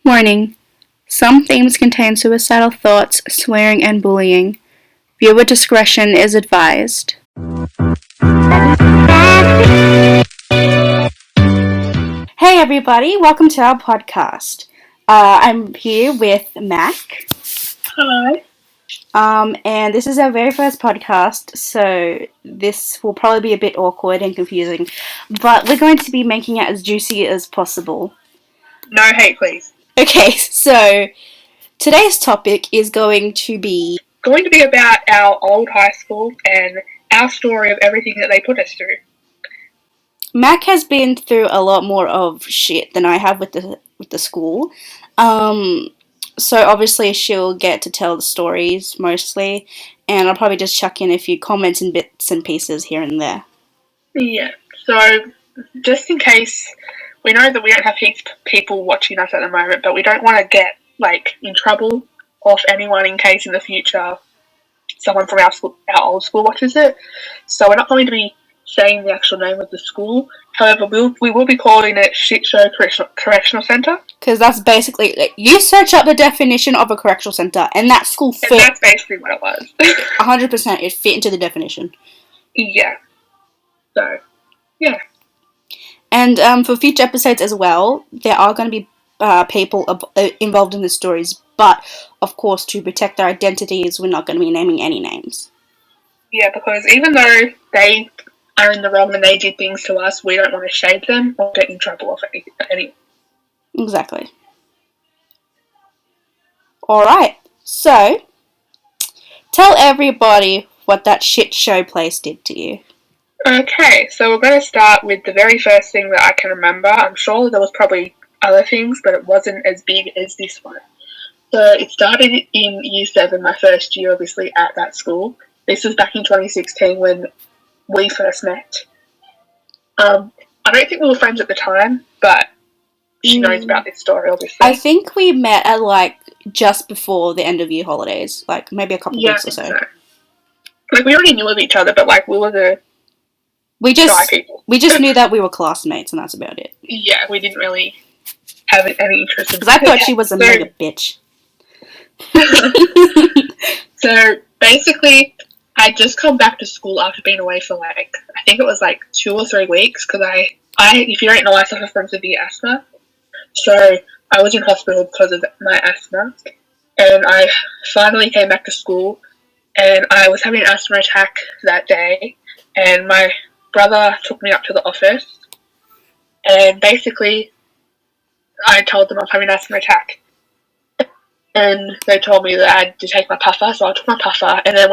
Warning: some themes contain suicidal thoughts, swearing, and bullying. Viewer discretion is advised. Hey everybody, welcome to our podcast. I'm here with Mac. Hello. And this is our very first podcast, so this will probably be a bit awkward and confusing, but we're going to be making it as juicy as possible. No hate, please. Okay, so today's topic is going to be about our old high school and our story of everything that they put us through. Mac has been through a lot more of shit than I have with the school. So obviously she'll get to tell the stories mostly, and I'll probably just chuck in a few comments and bits and pieces here and there. Yeah. So just in case, we know that we don't have heaps of people watching us at the moment, but we don't want to get in trouble off anyone in case in the future someone from our old school watches it. So we're not going to be saying the actual name of the school. However, we will be calling it Shit Show Correctional Centre. Because that's basically, you search up the definition of a correctional centre, and that school fit. And that's basically what it was. 100% it fit into the definition. Yeah. So, yeah. And for future episodes as well, there are going to be people involved in the stories, but of course, to protect their identities, we're not going to be naming any names. Yeah, because even though they are in the wrong and they did things to us, we don't want to shade them or get in trouble off any. Exactly. Alright, so tell everybody what that shit show place did to you. Okay, so we're going to start with the very first thing that I can remember. I'm sure there was probably other things, but it wasn't as big as this one. So it started in Year 7, my first year, obviously, at that school. This was back in 2016 when we first met. I don't think we were friends at the time, but she knows about this story, obviously. I think we met at, just before the end of year holidays. Maybe a couple weeks or so. We already knew of each other, but, we were the shy people. We just knew that we were classmates, and that's about it. Yeah, we didn't really have any interest in because I thought she was a mega bitch. So basically, I just come back to school after being away for I think it was 2 or 3 weeks, because I if you don't know, I suffer from severe asthma. So I was in hospital because of my asthma, and I finally came back to school, and I was having an asthma attack that day, and my brother took me up to the office, and basically I told them I was having an asthma attack. And they told me that I had to take my puffer, so I took my puffer. And then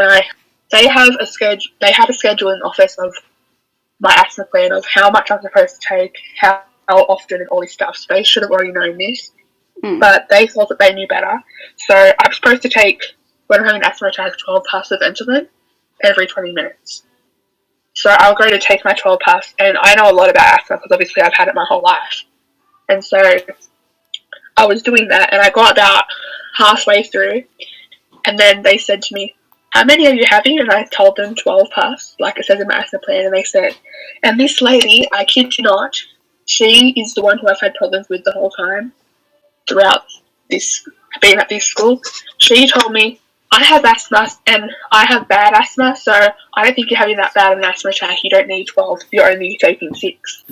they had a schedule in the office of my asthma plan of how much I'm supposed to take, how often, and all this stuff. So they should have already known this, but they thought that they knew better. So I'm supposed to take, when I'm having an asthma attack, 12 puffs of insulin every 20 minutes. So I'll go to take my 12 puffs, and I know a lot about asthma because obviously I've had it my whole life. And so I was doing that, and I got about halfway through, and then they said to me, "How many are you having?" And I told them 12 puffs, like it says in my asthma plan, and they said, "And this lady, I kid you not, she is the one who I've had problems with the whole time throughout being at this school. She told me, I have asthma, and I have bad asthma, so I don't think you're having that bad of an asthma attack. You don't need 12, you're only taking 6.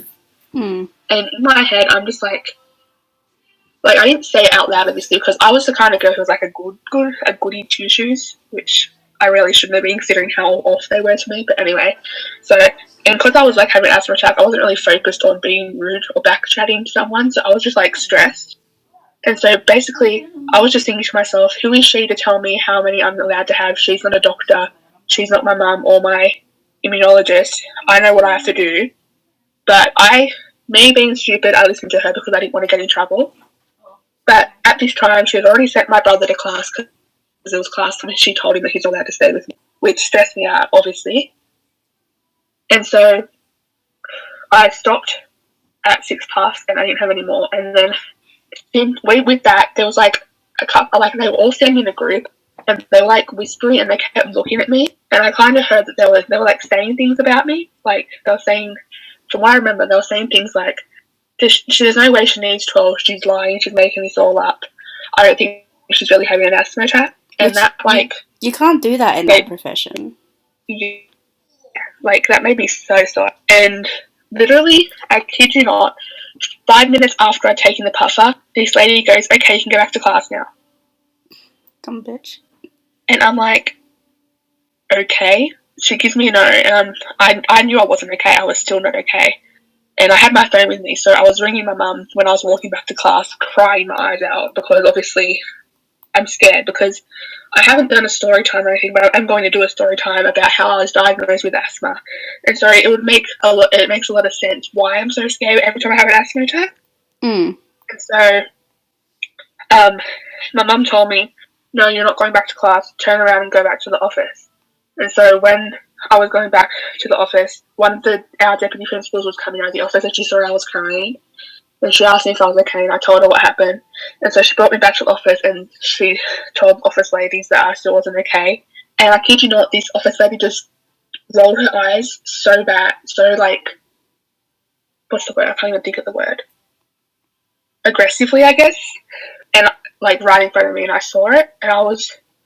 And in my head, I'm just I didn't say it out loud, obviously, because I was the kind of girl who was a goody two-shoes, which I really shouldn't have been considering how off they were to me. But anyway, and because I was having an asthma attack, I wasn't really focused on being rude or back-chatting to someone, so I was just stressed. And so basically, I was just thinking to myself, who is she to tell me how many I'm allowed to have? She's not a doctor, she's not my mum or my immunologist. I know what I have to do. But me being stupid, I listened to her because I didn't want to get in trouble. But at this time, she had already sent my brother to class because it was class time, and she told him that he's allowed to stay with me, which stressed me out, obviously. And so I stopped at 6 puffs, and I didn't have any more. And then with that, there was a couple, they were all standing in a group, and they were whispering, and they kept looking at me. And I kind of heard that they were saying things about me. They were saying, from what I remember, they were saying things like, there's no way she needs 12. She's lying. She's making this all up. I don't think she's really having an asthma attack. And Which that, like... You can't do that in that profession. Yeah, like, that made me so sore. And literally, I kid you not, 5 minutes after I'd taken the puffer, this lady goes, okay, you can go back to class now. Come, bitch. And I'm like, okay. She gives me a no, and I knew I wasn't okay. I was still not okay. And I had my phone with me, so I was ringing my mum when I was walking back to class, crying my eyes out, because obviously I'm scared, because I haven't done a story time or anything, but I'm going to do a story time about how I was diagnosed with asthma. And so it makes a lot of sense why I'm so scared every time I have an asthma attack. Mm. And so my mum told me, no, you're not going back to class, turn around and go back to the office. And so when I was going back to the office, one of our deputy principals was coming out of the office, and she saw I was crying. And she asked me if I was okay, and I told her what happened. And so she brought me back to the office, and she told office ladies that I still wasn't okay. And I kid you not, this office lady just rolled her eyes so bad, so, like, what's the word? I can't even think of the word. Aggressively, I guess. And, like, right in front of me, and I saw it, and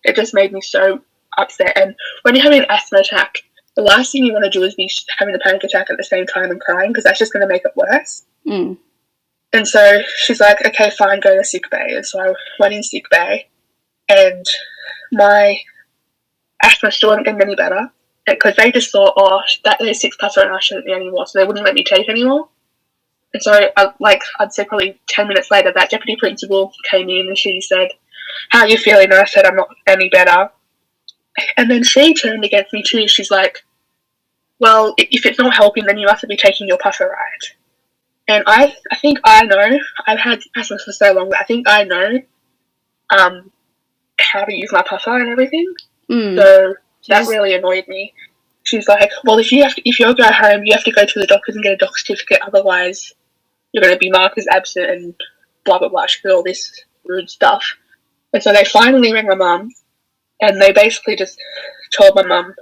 it just made me so upset. And when you're having an asthma attack, the last thing you want to do is be having a panic attack at the same time and crying, because that's just going to make it worse. Mm. And so she's like, okay, fine, go to sick bay. And so I went in sick bay, and my asthma still wasn't getting any better, because they just thought, oh, that there's 6 puffer and I shouldn't be anymore, so they wouldn't let me take anymore. And so, I'd say probably 10 minutes later, that deputy principal came in, and she said, how are you feeling? And I said, I'm not any better. And then she turned against me too. She's like, well, if it's not helping, then you must be taking your puffer right. And I think I know, I've had asthma for so long, but I think I know how to use my puffer and everything. So that really annoyed me. She's like, well, if you're going home, you have to go to the doctors and get a doctor's certificate, otherwise you're going to be marked as absent and blah, blah, blah. She did all this rude stuff. And so they finally rang my mum, and they basically just told my mum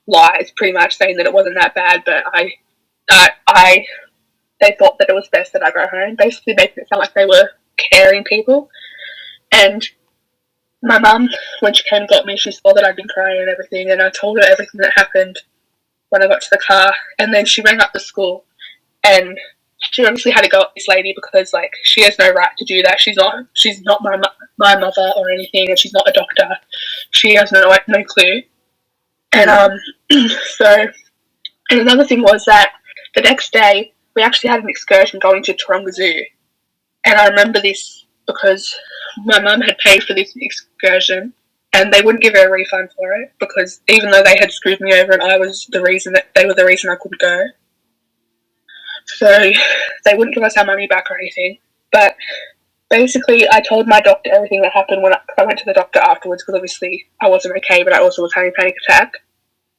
lies, pretty much, saying that it wasn't that bad, but they thought that it was best that I go home, basically making it sound like they were caring people. And my mum, when she came and got me, she saw that I'd been crying and everything, and I told her everything that happened when I got to the car. And then she rang up the school, and she obviously had to go at this lady because, like, she has no right to do that. She's not my mother or anything, and she's not a doctor. She has no clue. And so, and another thing was that the next day we actually had an excursion going to Taronga Zoo, and I remember this because my mum had paid for this excursion, and they wouldn't give her a refund for it, because even though they had screwed me over and they were the reason I couldn't go. So they wouldn't give us our money back or anything. But basically, I told my doctor everything that happened when I went to the doctor afterwards, because obviously I wasn't okay, but I also was having a panic attack.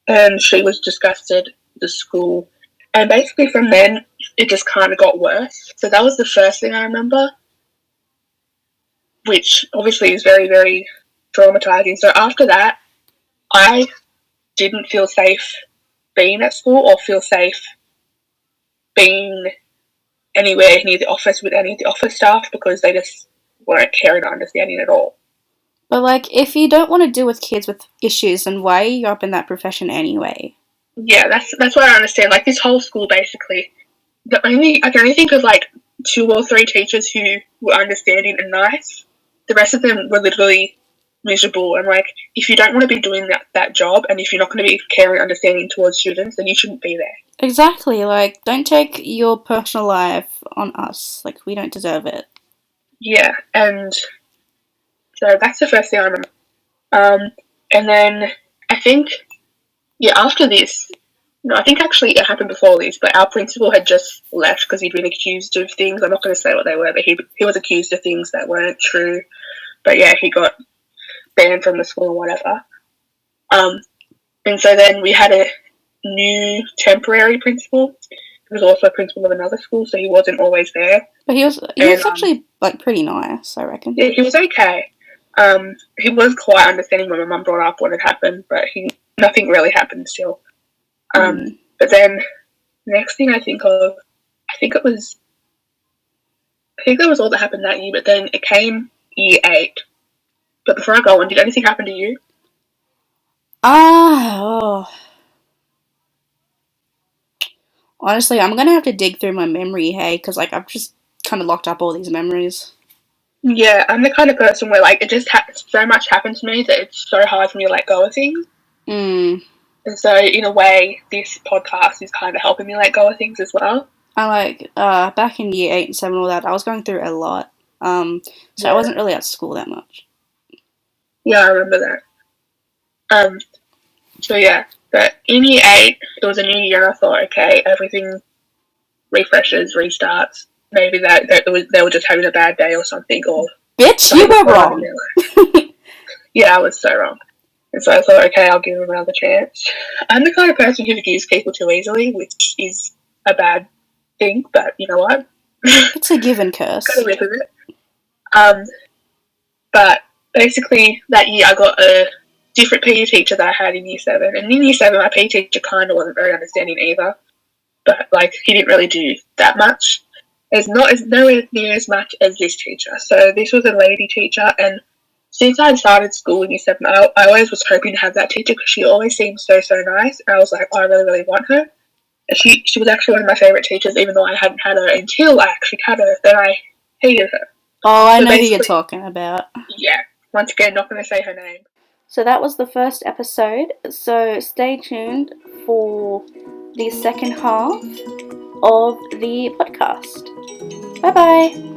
And she was disgusted with the school. And basically from then, it just kind of got worse. So that was the first thing I remember, which obviously is very, very traumatizing. So after that, I didn't feel safe being at school or feel safe being anywhere near the office with any of the office staff, because they just weren't caring or understanding at all. But, like, if you don't want to deal with kids with issues, then why are you up in that profession anyway? Yeah, that's what I understand. Like, this whole school, basically, I can only think of, like, 2 or 3 teachers who were understanding and nice. The rest of them were literally miserable. And, like, if you don't want to be doing that job, and if you're not going to be caring and understanding towards students, then you shouldn't be there. Exactly. Like, don't take your personal life on us. Like, we don't deserve it. Yeah, and so that's the first thing I remember. And then I think, after this, no, I think actually it happened before this, but our principal had just left because he'd been accused of things. I'm not going to say what they were, but he was accused of things that weren't true. But yeah, he got banned from the school or whatever. And so then we had a new temporary principal. He was also a principal of another school, so he wasn't always there. But he was actually, like, pretty nice, I reckon. Yeah, he was okay. He was quite understanding when my mum brought up what had happened, but nothing really happened still. But then, the next thing I think of, I think it was I think that was all that happened that year, but then it came year 8. But before I go on, did anything happen to you? Oh. Honestly, I'm gonna have to dig through my memory, hey, because like I've just kind of locked up all these memories. Yeah, I'm the kind of person where like it just so much happened to me that it's so hard for me to let go of things. Mm. And so, in a way, this podcast is kind of helping me let go of things as well. I like back in year 8 and 7, all that. I was going through a lot. So I Yeah, wasn't really at school that much. yeah, I remember that. So yeah, but in year 8, it was a new year, and I thought, okay, everything refreshes, restarts. Maybe they were just having a bad day or something, or Bitch, you something was were going on in wrong. their life. Yeah, I was so wrong. And so I thought, okay, I'll give them another chance. I'm the kind of person who forgives people too easily, which is a bad thing, but you know what? It's a given Gotta curse. live with it. Um, but basically, that year I got a different PE teacher that I had in year 7. And in year 7, my PE teacher kind of wasn't very understanding either. But, like, he didn't really do that much. It's not as nowhere near as much as this teacher. So this was a lady teacher, and since I started school in year 7, I always was hoping to have that teacher because she always seemed so, so nice. And I was like, oh, I really, really want her. And she was actually one of my favourite teachers, even though I hadn't had her until I actually had her. Then I hated her. Oh, I So know who you're basically, talking about. yeah, once again, not going to say her name. So that was the first episode. So stay tuned for the second half of the podcast. Bye bye.